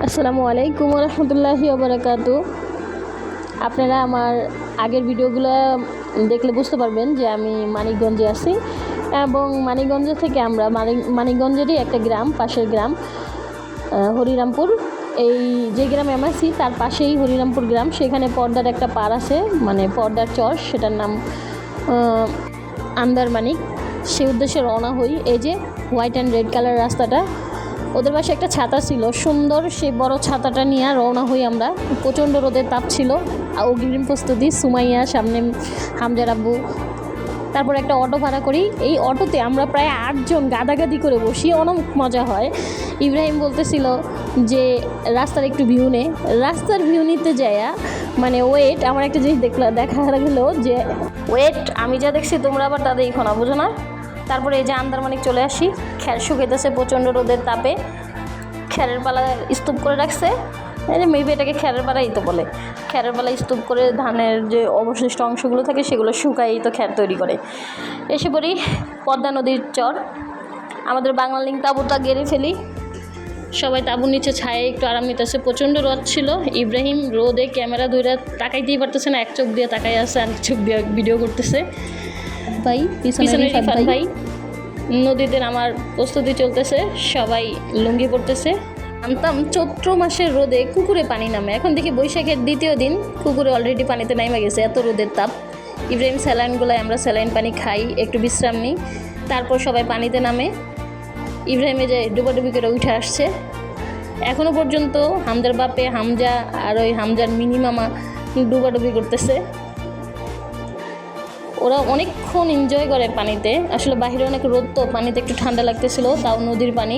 আসসালামু আলাইকুম রহমতুল্লাহি ওবারাকাতু। আপনারা আমার আগের ভিডিওগুলো দেখলে বুঝতে পারবেন যে আমি মানিকগঞ্জে আছি এবং মানিকগঞ্জ থেকে আমরা মানিকগঞ্জেরই একটা গ্রাম, পাশের গ্রাম হরিরামপুর। এই যে গ্রামে আমরা আছি তার পাশেই হরিরামপুর গ্রাম। সেখানে পর্দার একটা পাড় আছে, মানে পর্দার চর, সেটার নাম আন্দারমানিক। সেই উদ্দেশ্যে রওনা হই। এই যে হোয়াইট অ্যান্ড রেড কালার রাস্তাটা, ওদের পাশে একটা ছাতা ছিল সুন্দর, সেই বড় ছাতাটা নিয়ে রওনা হই আমরা। প্রচণ্ড রোদের তাপ ছিল, অগ্রিম প্রস্তুতি, সুমাইয়া সামনে, হামজার আব্বু। তারপর একটা অটো ভাড়া করি। এই অটোতে আমরা প্রায় 8 জন গাদাগাদি করে বসি, অনেক মজা হয়। ইব্রাহিম বলতেছিল যে রাস্তার একটু ভিউ নে। রাস্তার ভিউ নিতে যায়া মানে ওয়েট, আমার একটা জিনিস দেখা গেলো যে ওয়েট আমি যা দেখছি তোমরা আবার তা দেখো না, বুঝো না। তারপরে এই যে আন্দারমানিক চলে আসি। খ্যার শুকাইতেছে প্রচণ্ড রোদের তাপে, খ্যারের পালা স্তূপ করে রাখছে। মেবি এটাকে খ্যারের পালাই তো বলে। খ্যারের পালা স্তূপ করে ধানের যে অবশিষ্ট অংশগুলো থাকে সেগুলো শুকাই তো খ্যার তৈরি করে। এসে পড়ি পদ্মা নদীর চর। আমাদের বাংলা লিঙ্ক তাঁবুটা গেড়ে ফেলি। সবাই তাঁবুর নিচে ছায়ে একটু আরাম নিতেছে। প্রচণ্ড রোদ ছিল। ইব্রাহিম রোদে ক্যামেরা ধরে তাকাইতেই পারতেছে না, এক চোখ দিয়ে তাকাই আছে, আর চোখ দিয়ে ভিডিও করতেছে। ভাই পিছনে রিফাত ভাই। নদীতে নামার প্রস্তুতি চলতেছে, সবাই লুঙ্গি পড়তেছে। নামতাম চৈত্র মাসের রোদে কুকুরে পানি নামে। এখন দেখি বৈশাখের দ্বিতীয় দিন কুকুরে অলরেডি পানিতে নামে গেছে, এত রোদের তাপ। ইব্রাহিম স্যালাইনগুলোয় আমরা স্যালাইন পানি খাই, একটু বিশ্রাম নিই, তারপর সবাই পানিতে নামে। ইব্রাহিমে যে ডুবাডুবি করে উঠে আসছে। এখনও পর্যন্ত হামজার বাপে, হামজা আর ওই হামজার মিনি মামা ডুবাডুবি করতেছে। ওরা অনেকক্ষণ এনজয় করে পানিতে। আসলে বাইরে অনেক রোদ তো, পানিতে একটু ঠান্ডা লাগতেছিল, তাও নদীর পানি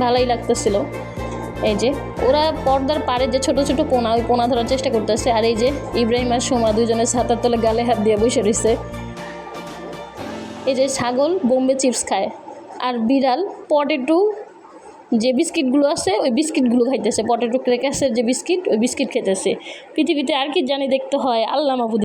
ভালোই লাগতেছিল। এই যে ওরা পর্দার পাড়ে যে ছোট ছোট পোনা, ওই পোনা ধরার চেষ্টা করতেছে। আর এই যে ইব্রাহিম আর সোমা দুজনের ছাতার তলে গালে হাত দিয়ে বসে রয়েছে। এই যে ছাগল বোম্বে চিপস খায়, আর বিড়াল পটেটো যে বিস্কিটগুলো আছে ওই বিস্কিটগুলো খাইতেছে। পটেটো ক্র্যাকার্সের যে বিস্কিট, ওই বিস্কিট খেতেছে। পৃথিবীতে আর কি জানি দেখতে হয়, আল্লাহ মাহবুদ।